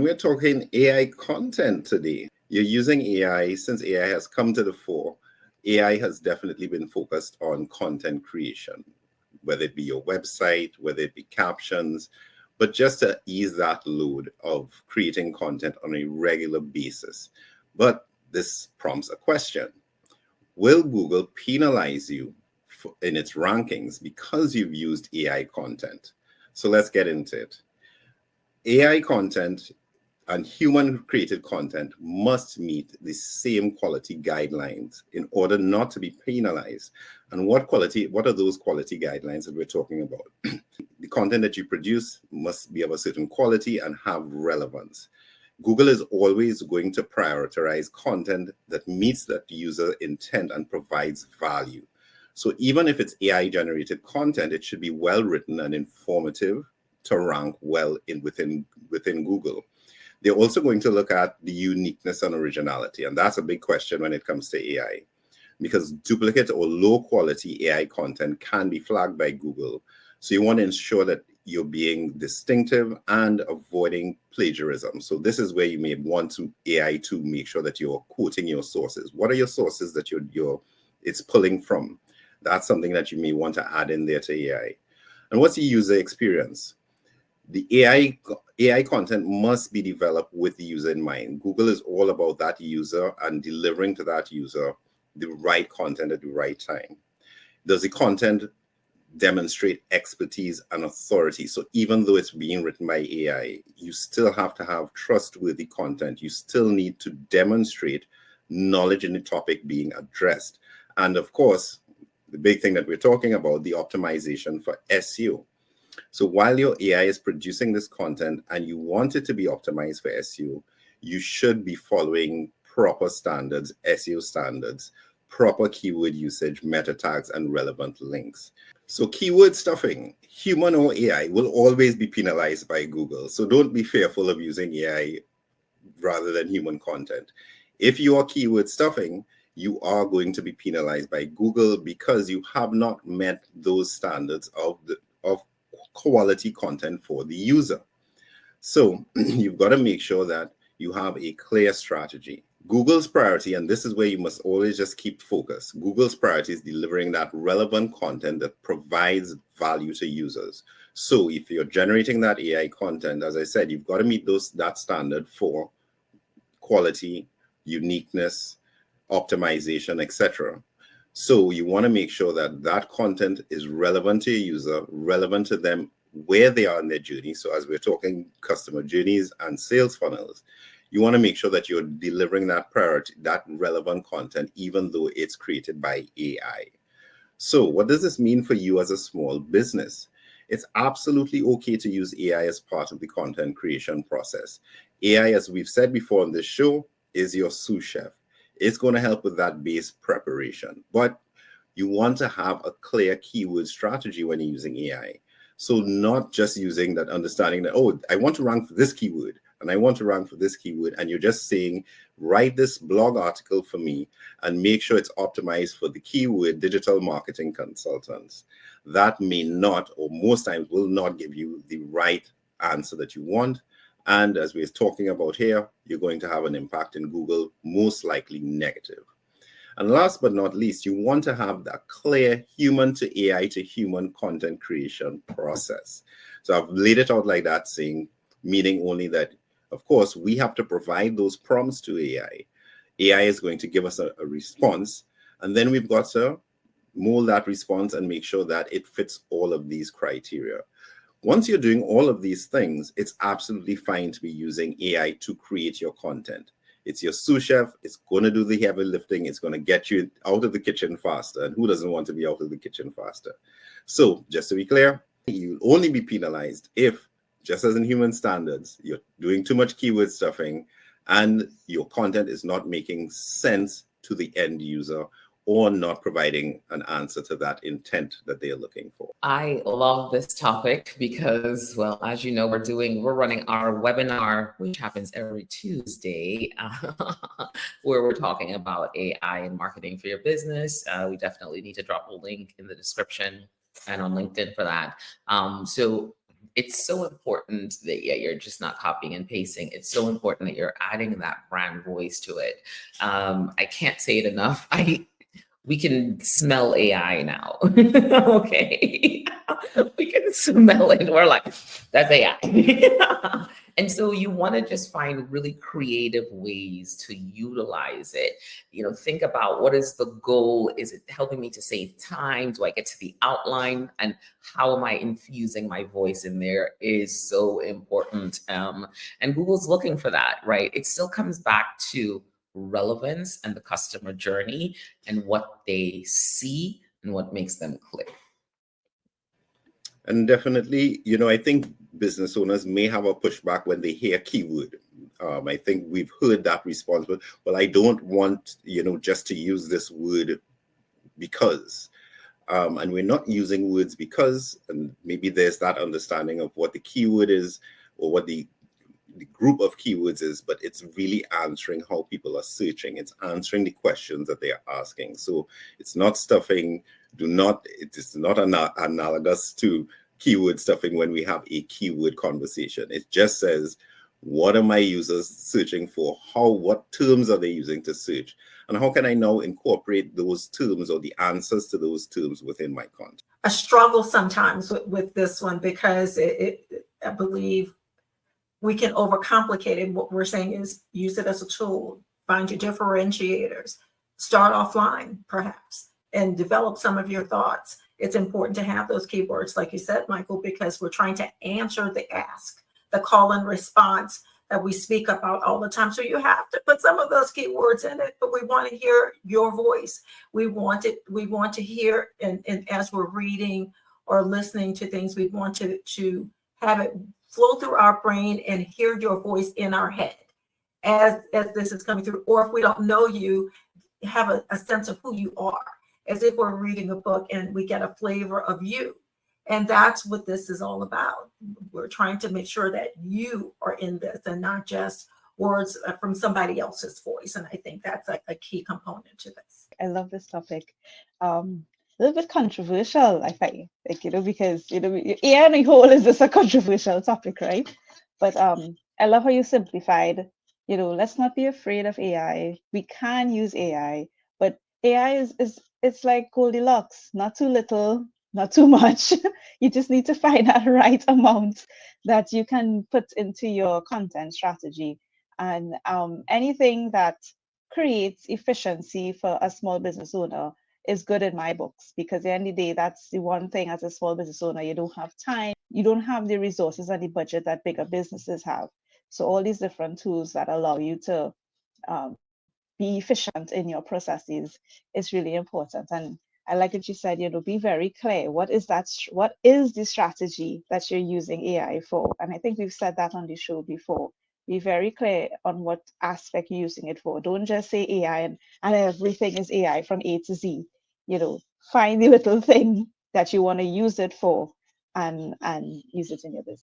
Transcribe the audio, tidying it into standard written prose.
we're talking AI content today. You're using AI. Since AI has come to the fore, AI has definitely been focused on content creation, whether it be your website, whether it be captions, but just to ease that load of creating content on a regular basis. But this prompts a question. Will Google penalize you in its rankings because you've used AI content? So let's get into it. AI content and human-created content must meet the same quality guidelines in order not to be penalized. And what are those quality guidelines that we're talking about? The content that you produce must be of a certain quality and have relevance. Google is always going to prioritize content that meets that user intent and provides value. So even if it's AI-generated content, it should be well-written and informative to rank well within Google. They're also going to look at the uniqueness and originality, and that's a big question when it comes to AI, because duplicate or low-quality AI content can be flagged by Google. So you want to ensure that you're being distinctive and avoiding plagiarism. So this is where you may want AI to make sure that you're quoting your sources. What are your sources that it's pulling from? That's something that you may want to add in there to AI. And what's the user experience? The AI content must be developed with the user in mind. Google is all about that user and delivering to that user the right content at the right time. Does the content demonstrate expertise and authority? So even though it's being written by AI, you still have to have trustworthy content. You still need to demonstrate knowledge in the topic being addressed. And of course, the big thing that we're talking about, the optimization for SEO. So while your AI is producing this content and you want it to be optimized for SEO, you should be following proper standards, SEO standards, proper keyword usage, meta tags, and relevant links. So keyword stuffing, human or AI, will always be penalized by Google. So don't be fearful of using AI rather than human content. If you are keyword stuffing, you are going to be penalized by Google because you have not met those standards of quality content for the user. So you've got to make sure that you have a clear strategy. Google's priority, and this is where you must always just keep focus. Google's priority is delivering that relevant content that provides value to users. So if you're generating that AI content, as I said, you've got to meet that standard for quality, uniqueness, optimization, etc. So you want to make sure that that content is relevant to your user, relevant to them where they are in their journey. So as we're talking customer journeys and sales funnels, you want to make sure that you're delivering that priority, that relevant content, even though it's created by AI. So what does this mean for you as a small business? It's absolutely okay to use AI as part of the content creation process. AI, as we've said before on this show, is your sous chef. It's going to help with that base preparation, but you want to have a clear keyword strategy when you're using AI. So not just using that understanding that, oh, I want to rank for this keyword and I want to rank for this keyword. And you're just saying, write this blog article for me and make sure it's optimized for the keyword digital marketing consultants. That may not, or most times will not give you the right answer that you want. And as we're talking about here, you're going to have an impact in Google, most likely negative. And last but not least, you want to have that clear human to AI to human content creation process. So I've laid it out like that, meaning only that, of course, we have to provide those prompts to AI. AI is going to give us a response, and then we've got to mold that response and make sure that it fits all of these criteria. Once you're doing all of these things, it's absolutely fine to be using AI to create your content. It's your sous chef. It's going to do the heavy lifting. It's going to get you out of the kitchen faster. And who doesn't want to be out of the kitchen faster? So just to be clear, you'll only be penalized if, just as in human standards, you're doing too much keyword stuffing and your content is not making sense to the end user or not providing an answer to that intent that they're looking for. I love this topic because, well, as you know, we're running our webinar, which happens every Tuesday, where we're talking about AI and marketing for your business. We definitely need to drop a link in the description and on LinkedIn for that. So it's so important that you're just not copying and pasting. It's so important that you're adding that brand voice to it. I can't say it enough. We can smell AI now. Okay. We can smell it. We're like, that's AI. And so you want to just find really creative ways to utilize it. Think about, what is the goal? Is it helping me to save time? Do I get to the outline? And how am I infusing my voice in there is so important. And Google's looking for that, right? It still comes back to relevance and the customer journey and what they see and what makes them click. And definitely, I think business owners may have a pushback when they hear keyword. I think we've heard that response, but, well, I don't want, just to use this word because. And we're not using words because, and maybe there's that understanding of what the keyword is or what the group of keywords is, but it's really answering how people are searching. It's answering the questions that they are asking. So it's not stuffing. It is not analogous to keyword stuffing when we have a keyword conversation. It just says, what are my users searching for? What terms are they using to search? And how can I now incorporate those terms or the answers to those terms within my content? A struggle sometimes with this one, because I believe we can overcomplicate it. What we're saying is use it as a tool, find your differentiators, start offline perhaps, and develop some of your thoughts. It's important to have those keywords, like you said, Michael, because we're trying to answer the ask, the call and response that we speak about all the time. So you have to put some of those keywords in it, but we want to hear your voice. We want to hear, and as we're reading or listening to things, we want to have it flow through our brain and hear your voice in our head as this is coming through. Or if we don't know you, have a sense of who you are, as if we're reading a book and we get a flavor of you. And that's what this is all about. We're trying to make sure that you are in this and not just words from somebody else's voice. And I think that's a key component to this. I love this topic. A little bit controversial, I find, because AI on the whole is just a controversial topic, right? But I love how you simplified. Let's not be afraid of AI. We can use AI, but AI it's like Goldilocks, not too little, not too much. You just need to find that right amount that you can put into your content strategy. And anything that creates efficiency for a small business owner is good in my books, because at the end of the day, that's the one thing as a small business owner, you don't have time, you don't have the resources and the budget that bigger businesses have. So all these different tools that allow you to be efficient in your processes is really important. And I like what you said, be very clear. What is the strategy that you're using AI for? And I think we've said that on the show before. Be very clear on what aspect you're using it for. Don't just say AI and everything is AI from A to Z. Find the little thing that you want to use it for and use it in your business.